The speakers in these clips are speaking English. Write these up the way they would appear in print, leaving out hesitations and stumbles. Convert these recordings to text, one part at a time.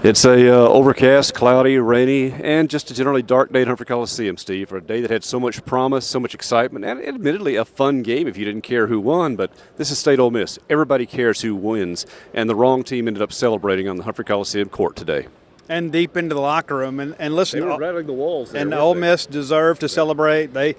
It's a overcast, cloudy, rainy, and just a generally dark day at Humphrey Coliseum, Steve, for a day that had so much promise, so much excitement, and admittedly a fun game if you didn't care who won, but this is State Ole Miss. Everybody cares who wins, and the wrong team ended up celebrating on the Humphrey Coliseum court today. And deep into the locker room. And listen, they were rattling the walls there, and Ole Miss deserved to celebrate. They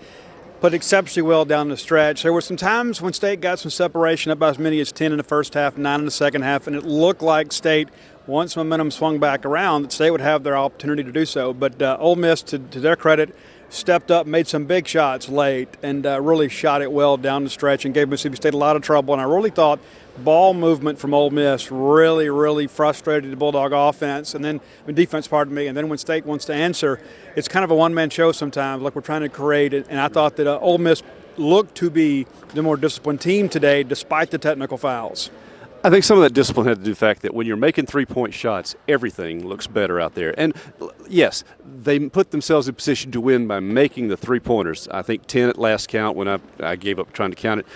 put exceptionally well down the stretch. There were some times when State got some separation, up by as many as 10 in the first half, 9 in the second half, and it looked like State, once momentum swung back around, that State would have their opportunity to do so. But Ole Miss, to their credit, stepped up, made some big shots late, and really shot it well down the stretch and gave Mississippi State a lot of trouble. And I really thought ball movement from Ole Miss really frustrated the Bulldog offense, and then defense, pardon me. And then when State wants to answer, it's kind of a one-man show sometimes, like we're trying to create it. And I thought that Ole Miss looked to be the more disciplined team today, despite the technical fouls. I think some of that discipline had to do with the fact that when you're making three-point shots, everything looks better out there. And, yes, they put themselves in position to win by making the three-pointers. I think 10 at last count when I gave up trying to count it.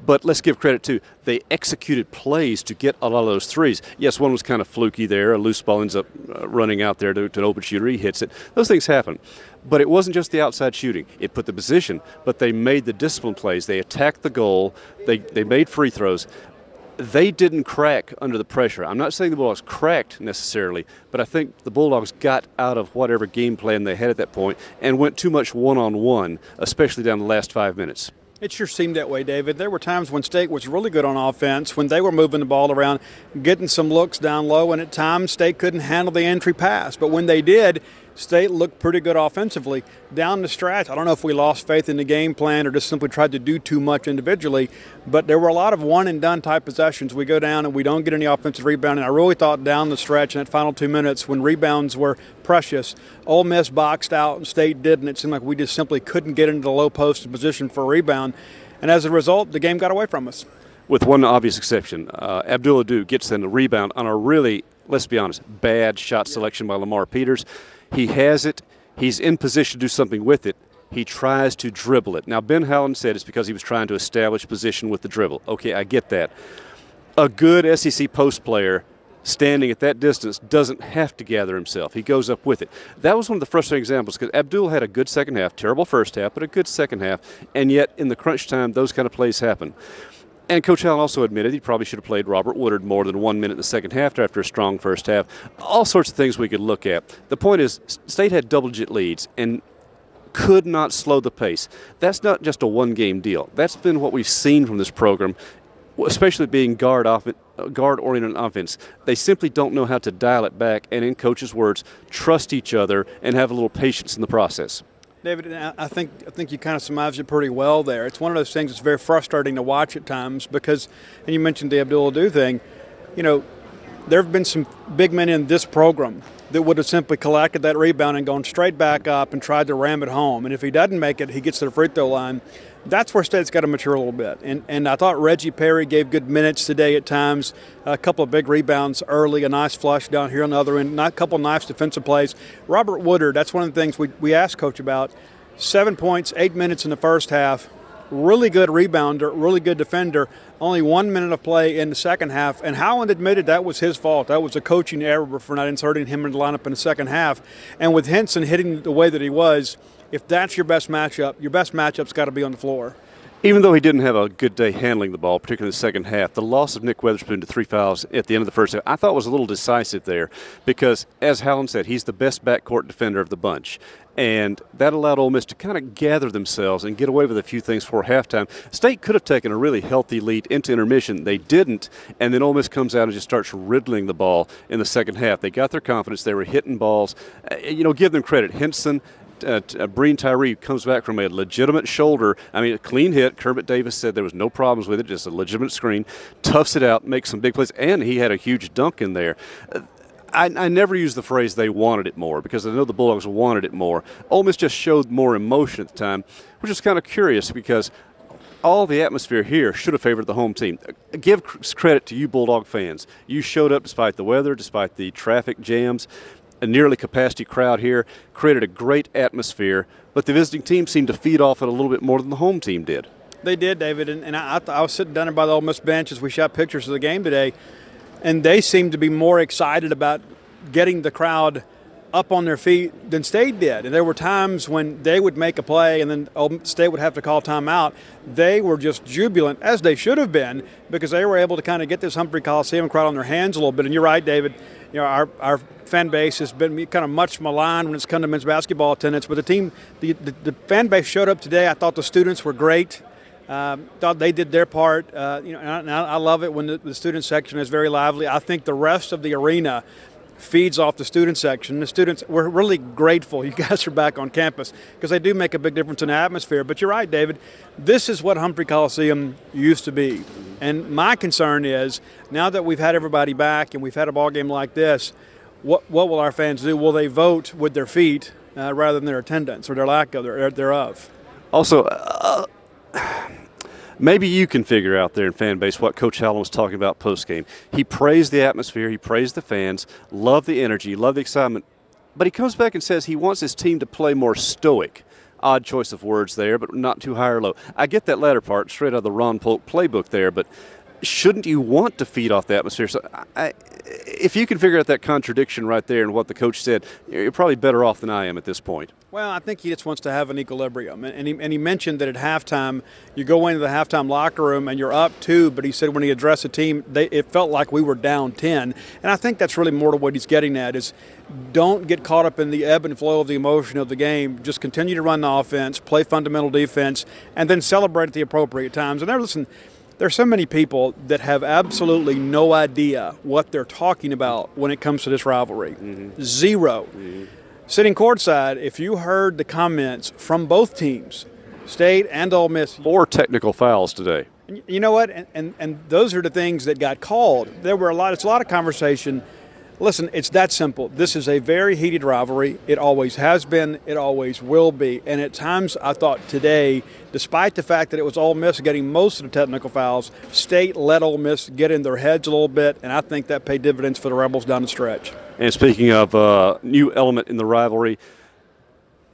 But let's give credit, too. They executed plays to get a lot of those threes. Yes, one was kind of fluky there. A loose ball ends up running out there to an open shooter. He hits it. Those things happen. But it wasn't just the outside shooting. It put the position, but they made the discipline plays. They attacked the goal. They made free throws. They didn't crack under the pressure. I'm not saying the Bulldogs cracked necessarily, but I think the Bulldogs got out of whatever game plan they had at that point and went too much one-on-one, especially down the last 5 minutes. It sure seemed that way, David. There were times when State was really good on offense, when they were moving the ball around, getting some looks down low, and at times State couldn't handle the entry pass. But when they did, State looked pretty good offensively. Down the stretch, I don't know if we lost faith in the game plan or just simply tried to do too much individually, but there were a lot of one-and-done type possessions. We go down and we don't get any offensive rebounding. I really thought down the stretch in that final 2 minutes when rebounds were precious, Ole Miss boxed out and State didn't. It seemed like we just simply couldn't get into the low post position for a rebound, and as a result, the game got away from us. With one obvious exception, Abdul Adu gets in the rebound on a really, let's be honest, bad shot selection by Lamar Peters. He has it. He's in position to do something with it. He tries to dribble it. Now, Ben Howland said it's because he was trying to establish position with the dribble. Okay, I get that. A good SEC post player standing at that distance doesn't have to gather himself. He goes up with it. That was one of the frustrating examples because Abdul had a good second half, terrible first half, but a good second half, and yet in the crunch time, those kind of plays happen. And Coach Allen also admitted he probably should have played Robert Woodard more than 1 minute in the second half after a strong first half. All sorts of things we could look at. The point is, State had double-digit leads and could not slow the pace. That's not just a one-game deal. That's been what we've seen from this program, especially being guard-oriented offense. They simply don't know how to dial it back and, in Coach's words, trust each other and have a little patience in the process. David, I think you kind of surmised it pretty well there. It's one of those things that's very frustrating to watch at times because, and you mentioned the Abdul Adu thing, you know, there have been some big men in this program that would have simply collected that rebound and gone straight back up and tried to ram it home. And if he doesn't make it, he gets to the free throw line. That's where State's got to mature a little bit. And I thought Reggie Perry gave good minutes today at times, a couple of big rebounds early, a nice flush down here on the other end, a couple of nice defensive plays. Robert Woodard, that's one of the things we asked Coach about. 7 points, 8 minutes in the first half. Really good rebounder, really good defender. Only 1 minute of play in the second half. And Howland admitted that was his fault. That was a coaching error for not inserting him in the lineup in the second half. And with Henson hitting the way that he was, if that's your best matchup, your best matchup's got to be on the floor. Even though he didn't have a good day handling the ball, particularly in the second half, the loss of Nick Weatherspoon to 3 fouls at the end of the first half, I thought was a little decisive there because, as Howland said, he's the best backcourt defender of the bunch. And that allowed Ole Miss to kind of gather themselves and get away with a few things for halftime. State could have taken a really healthy lead into intermission. They didn't, and then Ole Miss comes out and just starts riddling the ball in the second half. They got their confidence. They were hitting balls. Give them credit. Henson, Breen Tyree comes back from a legitimate shoulder. I mean, a clean hit. Kermit Davis said there was no problems with it, just a legitimate screen. Toughs it out, makes some big plays, and he had a huge dunk in there. I never use the phrase they wanted it more because I know the Bulldogs wanted it more. Ole Miss just showed more emotion at the time, which is kind of curious because all the atmosphere here should have favored the home team. Give credit to you Bulldog fans. You showed up despite the weather, despite the traffic jams. A nearly capacity crowd here created a great atmosphere, but the visiting team seemed to feed off it a little bit more than the home team did. They did, David, and I was sitting down there by the Ole Miss bench as we shot pictures of the game today, and they seemed to be more excited about getting the crowd up on their feet than State did. And there were times when they would make a play and then State would have to call timeout. They were just jubilant, as they should have been, because they were able to kind of get this Humphrey Coliseum crowd on their hands a little bit. And you're right, David. You know, our fan base has been kind of much maligned when it's come to men's basketball attendance. But the fan base showed up today. I thought the students were great. Thought they did their part. And I love it when the student section is very lively. I think the rest of the arena feeds off the student section. The students, we're really grateful you guys are back on campus because they do make a big difference in the atmosphere. But you're right, David. This is what Humphrey Coliseum used to be. And my concern is, now that we've had everybody back and we've had a ball game like this, what will our fans do? Will they vote with their feet rather than their attendance or their lack thereof? Also, maybe you can figure out there in fan base what Coach Howland was talking about post-game. He praised the atmosphere. He praised the fans, loved the energy, loved the excitement. But he comes back and says he wants his team to play more stoic. Odd choice of words there, but not too high or low. I get that latter part straight out of the Ron Polk playbook there, but shouldn't you want to feed off the atmosphere? So if you can figure out that contradiction right there and what the coach said, you're probably better off than I am at this point. Well, I think he just wants to have an equilibrium. And he mentioned that at halftime, you go into the halftime locker room and you're up 2, but he said when he addressed the team, it felt like we were down 10. And I think that's really more to what he's getting at is don't get caught up in the ebb and flow of the emotion of the game. Just continue to run the offense, play fundamental defense, and then celebrate at the appropriate times. And there's so many people that have absolutely no idea what they're talking about when it comes to this rivalry. Mm-hmm. Zero. Mm-hmm. Sitting courtside, if you heard the comments from both teams, State and Ole Miss. 4 technical fouls today. You know what? And those are the things that got called. It's a lot of conversation. Listen, it's that simple. This is a very heated rivalry. It always has been. It always will be. And at times I thought today, despite the fact that it was Ole Miss getting most of the technical fouls, State let Ole Miss get in their heads a little bit, and I think that paid dividends for the Rebels down the stretch. And speaking of new element in the rivalry,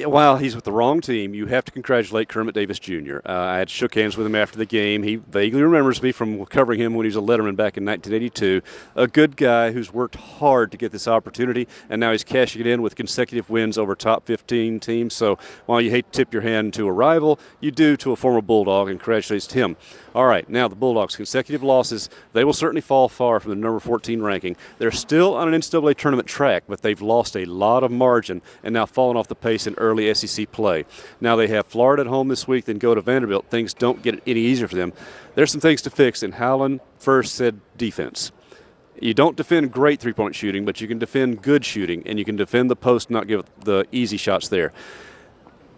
while he's with the wrong team, you have to congratulate Kermit Davis Jr. I had shook hands with him after the game. He vaguely remembers me from covering him when he was a letterman back in 1982. A good guy who's worked hard to get this opportunity, and now he's cashing it in with consecutive wins over top 15 teams. So while you hate to tip your hand to a rival, you do to a former Bulldog, and congratulations to him. All right, now the Bulldogs' consecutive losses, they will certainly fall far from the number 14 ranking. They're still on an NCAA tournament track, but they've lost a lot of margin and now fallen off the pace in early SEC play. Now they have Florida at home this week, then go to Vanderbilt. Things don't get any easier for them. There's some things to fix, and Howland first said defense. You don't defend great three-point shooting, but you can defend good shooting, and you can defend the post, not give the easy shots there.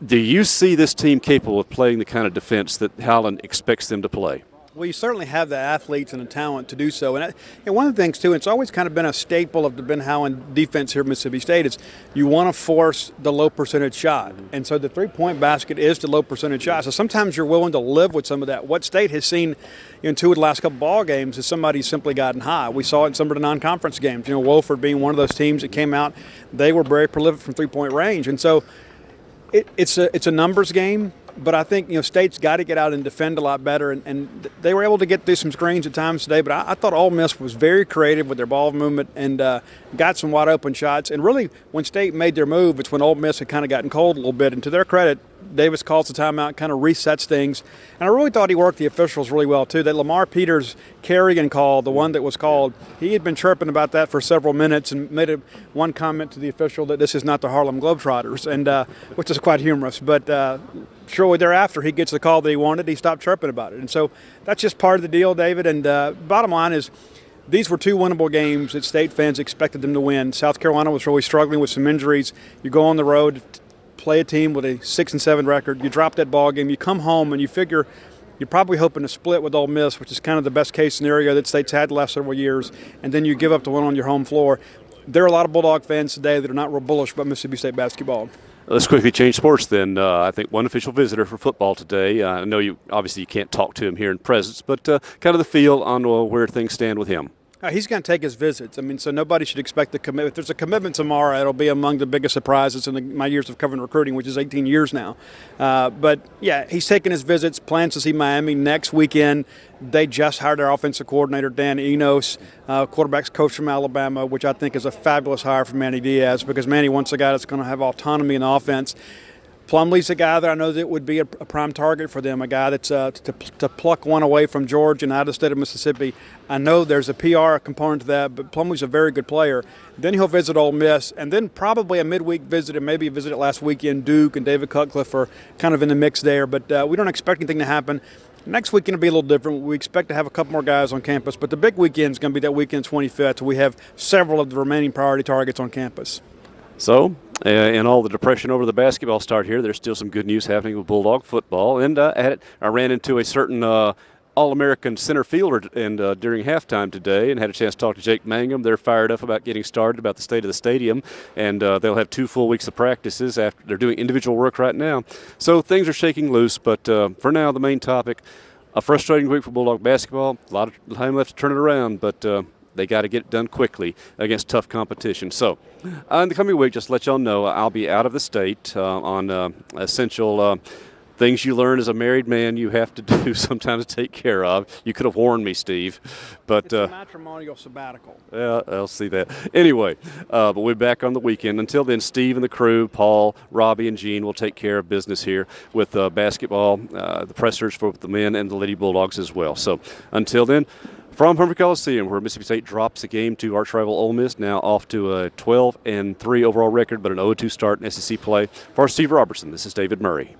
Do you see this team capable of playing the kind of defense that Howland expects them to play? Well, you certainly have the athletes and the talent to do so. And one of the things, too, it's always kind of been a staple of the Ben Howland defense here at Mississippi State is you want to force the low percentage shot. Mm-hmm. And so the three-point basket is the low percentage shot. So sometimes you're willing to live with some of that. What State has seen in 2 of the last couple ball games is somebody's simply gotten high. We saw it in some of the non-conference games. You know, Wofford being one of those teams that came out, they were very prolific from three-point range. And so it's a numbers game. But I think, State's got to get out and defend a lot better, and they were able to get through some screens at times today. But I thought Ole Miss was very creative with their ball movement and got some wide-open shots. And really, when State made their move, it's when Ole Miss had kind of gotten cold a little bit. And to their credit, Davis calls the timeout, kind of resets things. And I really thought he worked the officials really well, too. That Lamar Peters Carrigan call, the one that was called, he had been chirping about that for several minutes and made one comment to the official that this is not the Harlem Globetrotters, and which is quite humorous. But shortly thereafter, he gets the call that he wanted. He stopped chirping about it. And so that's just part of the deal, David. And bottom line is these were 2 winnable games that State fans expected them to win. South Carolina was really struggling with some injuries. You go on the road, play a team with a 6-7 record. You drop that ball game. You come home and you figure you're probably hoping to split with Ole Miss, which is kind of the best case scenario that State's had the last several years. And then you give up the one on your home floor. There are a lot of Bulldog fans today that are not real bullish about Mississippi State basketball. Let's quickly change sports then. I think one official visitor for football today. I know you obviously you can't talk to him here in presence, but kind of the feel on where things stand with him. He's going to take his visits. I mean, so nobody should expect the commitment. If there's a commitment tomorrow, it'll be among the biggest surprises in my years of covering recruiting, which is 18 years now. But, yeah, he's taking his visits, plans to see Miami next weekend. They just hired their offensive coordinator, Dan Enos, quarterback's coach from Alabama, which I think is a fabulous hire for Manny Diaz because Manny wants a guy that's going to have autonomy in the offense. Plumlee's a guy that I know that would be a prime target for them, a guy that's to pluck one away from Georgia and out of the state of Mississippi. I know there's a PR component to that, but Plumlee's a very good player. Then he'll visit Ole Miss, and then probably a midweek visit, and maybe a visit last weekend. Duke and David Cutcliffe are kind of in the mix there, but we don't expect anything to happen. Next weekend will be a little different. We expect to have a couple more guys on campus, but the big weekend is going to be that weekend 25th, so we have several of the remaining priority targets on campus. So, in all the depression over the basketball start here, there's still some good news happening with Bulldog football. And I ran into a certain All-American center fielder during halftime today and had a chance to talk to Jake Mangum. They're fired up about getting started, about the state of the stadium, and they'll have 2 full weeks of practices after they're doing individual work right now. So things are shaking loose, but for now, the main topic, a frustrating week for Bulldog basketball. A lot of time left to turn it around, but they got to get it done quickly against tough competition. So, in the coming week, just to let y'all know, I'll be out of the state on essential things you learn as a married man you have to do sometimes to take care of. You could have warned me, Steve. But it's a matrimonial sabbatical. Yeah, I'll see that. Anyway, but we'll be back on the weekend. Until then, Steve and the crew, Paul, Robbie, and Gene will take care of business here with basketball, the pressers for the men and the Lady Bulldogs as well. So, until then, from Herman Coliseum, where Mississippi State drops a game to arch rival Ole Miss, now off to a 12-3 overall record, but an 0-2 start in SEC play. For Steve Robertson, this is David Murray.